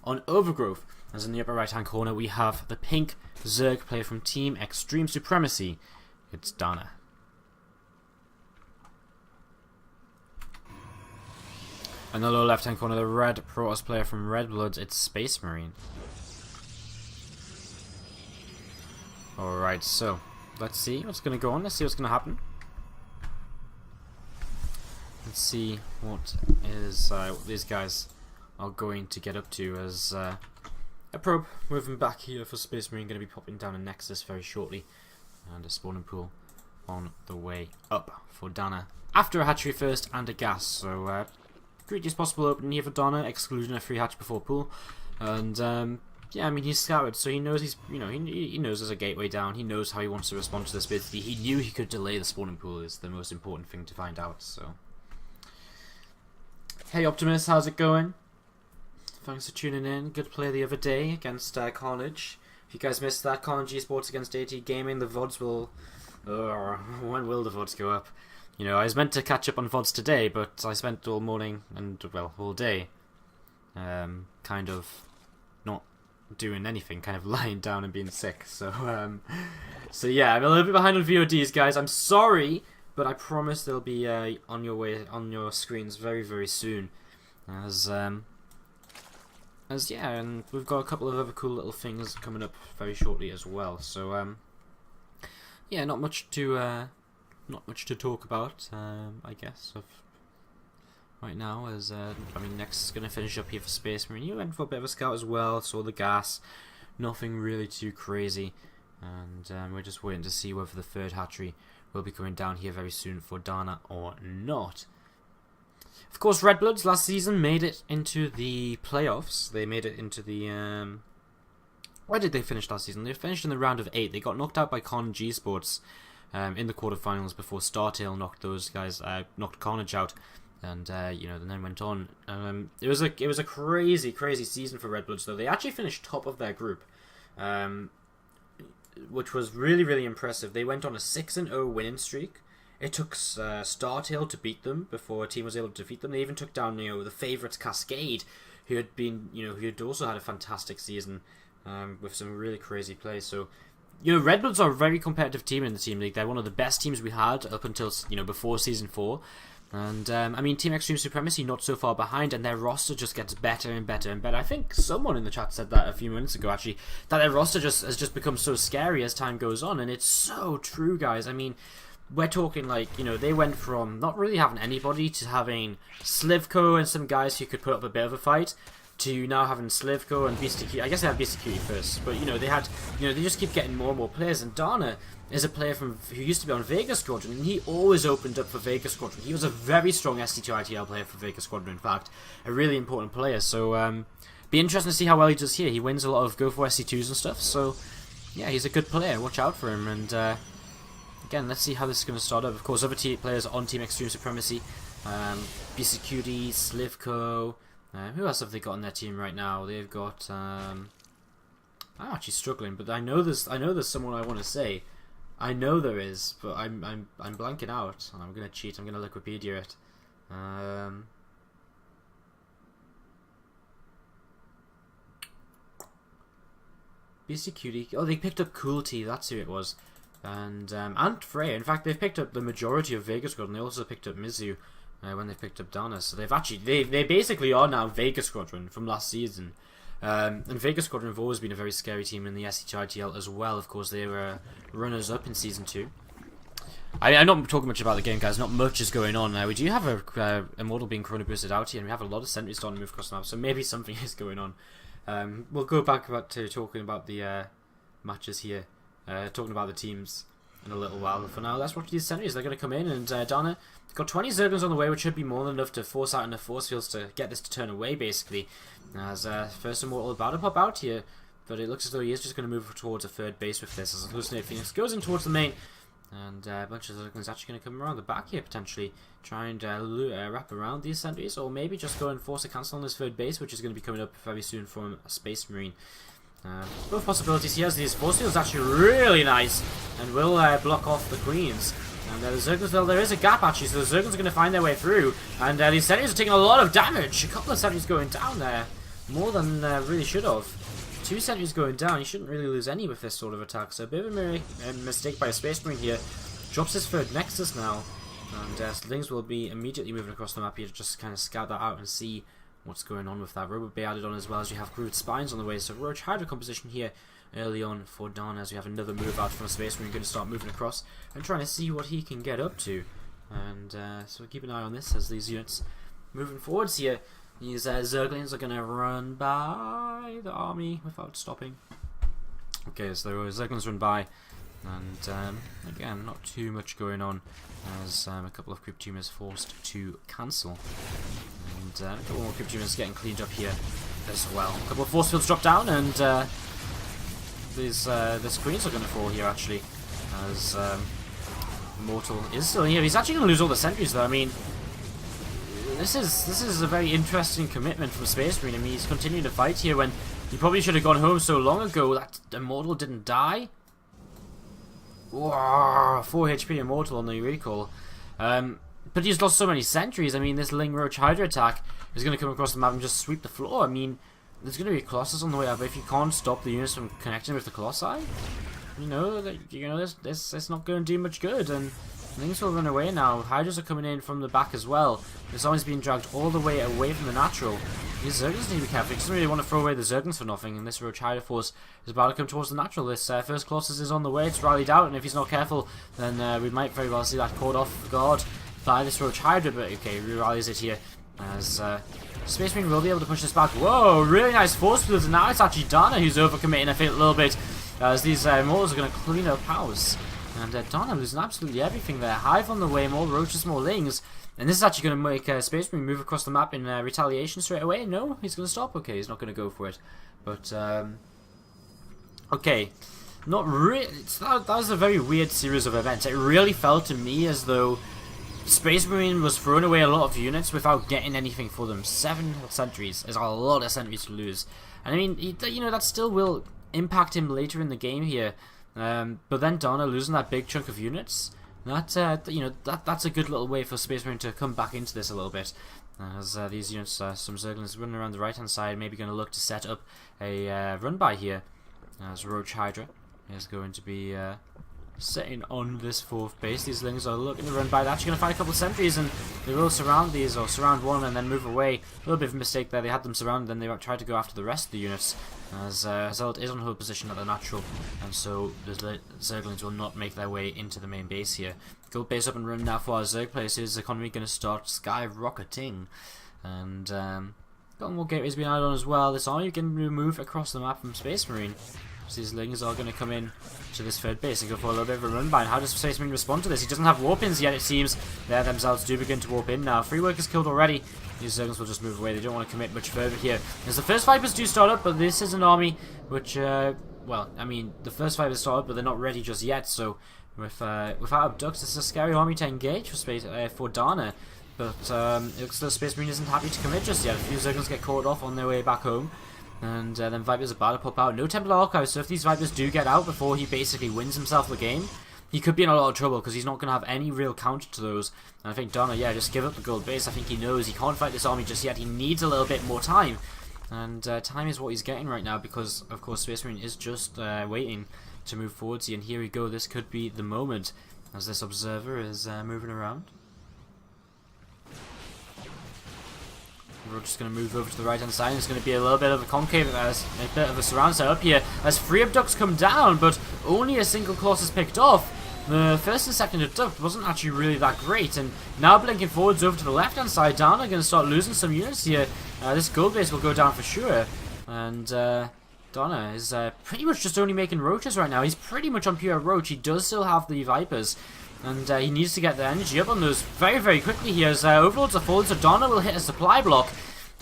on Overgrowth. As in the upper right hand corner we have the pink Zerg player from Team Extreme Supremacy. It's DaNa. In the lower left hand corner, the red Protoss player from Redbloods, it's SpaceMarine. Alright, so let's see what's going to go on. Let's see what's going to happen. Let's see what these guys are going to get up to as a probe moving back here for SpaceMarine. Going to be popping down a Nexus very shortly, and a spawning pool on the way up for DaNa after a hatchery first and a gas. So greatest possible opening here for DaNa, excluding a free hatch before pool, and yeah, I mean he's scouted, so he knows he knows there's a gateway down. He knows how he wants to respond to this. Basically, he knew he could delay the spawning pool. Is the most important thing to find out. So. Hey Optimus, how's it going? Thanks for tuning in. Good play the other day against Carnage. If you guys missed that, Carnage Esports against AT Gaming, the VODs will... when will the VODs go up? You know, I was meant to catch up on VODs today, but I spent all morning and, well, all day kind of not doing anything, kind of lying down and being sick. So, so yeah, I'm a little bit behind on VODs, guys. I'm sorry, but I promise they'll be on your screens very, very soon. As yeah, and we've got a couple of other cool little things coming up very shortly as well. So yeah, not much to talk about, I guess. Right now, as I mean, next is gonna finish up here for SpaceMarine. You went for a bit of a scout as well, saw the gas, nothing really too crazy, and we're just waiting to see whether the third hatchery will be coming down here very soon for DaNa or not. Of course, Redbloods last season made it into the playoffs. They made it into the where did they finish last season? They finished in the round of 8. They got knocked out by Carnage Esports in the quarterfinals before Startail knocked those guys, knocked Carnage out, and you know, then went on. It was a crazy season for Redbloods though. They actually finished top of their group, which was really impressive. They went on a 6-0 winning streak. It took Startail to beat them before a team was able to defeat them. They even took down, you know, the favourites Cascade, who had been, you know, who had also had a fantastic season with some really crazy plays. So, you know, Redbloods are a very competitive team in the Team League. They're one of the best teams we had up until, you know, before Season 4. And, I mean, Team Extreme Supremacy not so far behind, and their roster just gets better and better and better. I think someone in the chat said that a few minutes ago, actually, that their roster has just become so scary as time goes on, and it's so true, guys. I mean, we're talking, like, you know, they went from not really having anybody to having Slivko and some guys who could put up a bit of a fight, to now having Slivko and BCQ. I guess they had BCQ first, but, you know, they had, you know, they just keep getting more and more players, and DaNa is a player who used to be on Vega Squadron, and he always opened up for Vega Squadron. He was a very strong ST2ITL player for Vega Squadron, in fact, a really important player. So be interesting to see how well he does here. He wins a lot of Go for SC2s and stuff, so yeah, he's a good player. Watch out for him. And again, let's see how this is going to start up. Of course, other players on Team Extreme Supremacy, BCQD, Slivko. Who else have they got on their team right now? They've got I'm actually struggling, but I know there's someone I want to say. I know there is, but I'm blanking out, and I'm gonna cheat. I'm gonna Wikipedia it. BCQD. Oh, they picked up Coolty. That's who it was, and Freya. In fact, they've picked up the majority of Vega Squadron. They also picked up Mizu when they picked up DaNa. So they've actually they basically are now Vega Squadron from last season. And Vega Squadron have always been a very scary team in the SC2ITL as well. Of course, they were runners-up in Season 2. I'm not talking much about the game, guys. Not much is going on. We do have a model being chrono boosted out here, and we have a lot of sentries starting to move across the map, so maybe something is going on. We'll go back to talking about the matches here, talking about the teams in a little while. But for now, let's watch these sentries. They're going to come in, and DaNa got 20 Zerglings on the way, which should be more than enough to force out enough force fields to get this to turn away, basically. As first Immortal about to pop out here, but it looks as though he is just going to move towards a third base with this, as Hallucinate Phoenix goes in towards the main, and a bunch of Zerglings actually going to come around the back here, potentially, try and wrap around these sentries, or maybe just go and force a cancel on this third base, which is going to be coming up very soon from a SpaceMarine. Both possibilities here, as these force fields actually really nice, and will block off the Queens. And the Zerglings, well, there is a gap actually, so the Zerglings are going to find their way through. And these sentries are taking a lot of damage. A couple of sentries going down there. more than really should have. 2 sentries going down, he shouldn't really lose any with this sort of attack, so a bit of a mistake by a Space Marine here. Drops his third Nexus now, and Slings will be immediately moving across the map here to just kind of scout that out and see what's going on with that. Robot Bay added on as well, as you have Grooved Spines on the way, so Roach Hydra composition here early on for DaNa, as we have another move out from Space Marine, going to start moving across and trying to see what he can get up to. And so keep an eye on this as these units moving forwards here. These Zerglings are going to run by the army without stopping. Okay, so the Zerglings run by, and again, not too much going on, as a couple of Crypt Tumors forced to cancel. And a couple more Crypt Tumors getting cleaned up here as well. A couple of Force Fields drop down, and the screens are going to fall here actually, as Immortal is still here. He's actually going to lose all the sentries though. I mean, this is a very interesting commitment from Space Marine. I mean, he's continuing to fight here when he probably should have gone home so long ago that Immortal didn't die. Wow, 4 HP Immortal on the recall. But he's lost so many sentries. I mean, this Ling Roach Hydra attack is going to come across the map and just sweep the floor. I mean, there's going to be Colossus on the way up, but if you can't stop the units from connecting with the Colossi, it's not going to do much good. And things will run away now. Hydras are coming in from the back as well. This army's being dragged all the way away from the natural. These Zerglings need to be careful. He doesn't really want to throw away the Zerglings for nothing, and this Roach Hydra force is about to come towards the natural. This first Colossus is on the way. It's rallied out, and if he's not careful, then we might very well see that caught off guard by this Roach Hydra. But okay, he rallies it here, as Space Marine will be able to push this back. Whoa, really nice force fields, and now it's actually DaNa who's overcommitting, I think, a little bit, as these Immortals are going to clean up house. And DaNa losing absolutely everything there. Hive on the way, more Roaches, more Lings. And this is actually going to make Space Marine move across the map in retaliation straight away. No, he's going to stop. Okay, he's not going to go for it. But, okay. Not really. That was a very weird series of events. It really felt to me as though Space Marine was throwing away a lot of units without getting anything for them. 7 sentries is a lot of sentries to lose. And I mean, that still will impact him later in the game here. But then DaNa losing that big chunk of units, that's a good little way for Space Marine to come back into this a little bit. As these units, some Zerglings running around the right hand side, maybe going to look to set up a run by here. As Roach Hydra is going to be sitting on this 4th base. These Lings are looking to run by. They're actually going to find a couple of sentries, and they will surround these, or surround one and then move away. A little bit of a mistake there. They had them surrounded, then they tried to go after the rest of the units, as Zeld is on hold position at the natural, and so the Zerglings will not make their way into the main base here. Gold base up and running now for our Zerg players. His economy going to start skyrocketing, and got more gateways being added on as well. This army can move across the map from Space Marine. So these Lings are going to come in to this 3rd base and go for a little bit of a run by. And how does Space Marine respond to this? He doesn't have warp-ins yet, it seems. They themselves do begin to warp in now. 3 workers killed already. These Zerglings will just move away. They don't want to commit much further here. As the first Vipers do start up, but this is an army which, well, I mean, the first Vipers start up, but they're not ready just yet. So without Abducts, this is a scary army to engage for DaNa. But it looks like Space Marine isn't happy to commit just yet. A few Zerglings get caught off on their way back home. And then Vipers are about to pop out. No Templar Archives, so if these Vipers do get out before he basically wins himself the game, he could be in a lot of trouble, because he's not going to have any real counter to those. And I think DaNa, yeah, just give up the gold base. I think he knows he can't fight this army just yet. He needs a little bit more time. And time is what he's getting right now, because, of course, Space Marine is just waiting to move forwards here. And here we go. This could be the moment, as this Observer is moving around. We're just going to move over to the right hand side. It's going to be a little bit of a concave, a bit of a surround set up here as 3 Abducts come down, but only a single Colossus picked off. The first and second Abduct wasn't actually really that great, and now blinking forwards over to the left hand side, DaNa going to start losing some units here. This gold base will go down for sure, and DaNa is pretty much just only making Roaches right now. He's pretty much on pure Roach. He does still have the Vipers, and he needs to get the energy up on those very, very quickly here as Overlords are falling, so DaNa will hit a supply block.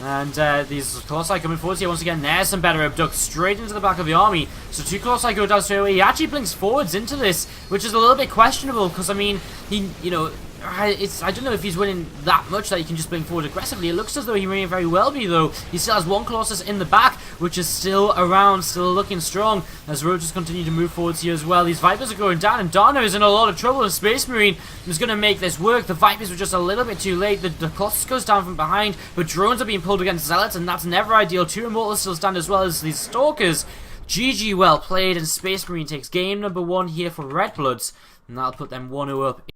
And these Colossi coming forwards here once again. There's some better Abducts straight into the back of the army. So 2 Colossi go down straight away. He actually blinks forwards into this, which is a little bit questionable, because, I mean, he, I don't know if he's winning that much that he can just blink forward aggressively. It looks as though he may very well be, though. He still has 1 Colossus in the back. which is still around, still looking strong as Roaches continue to move forwards here as well. These Vipers are going down, and DaNa is in a lot of trouble, and SpaceMarine is going to make this work. The Vipers were just a little bit too late. The Colossus goes down from behind, but drones are being pulled against Zealots, and that's never ideal. 2 Immortals still stand as well as these Stalkers. GG, well played, and SpaceMarine takes game number 1 here for Redbloods, and that'll put them 1-0 up.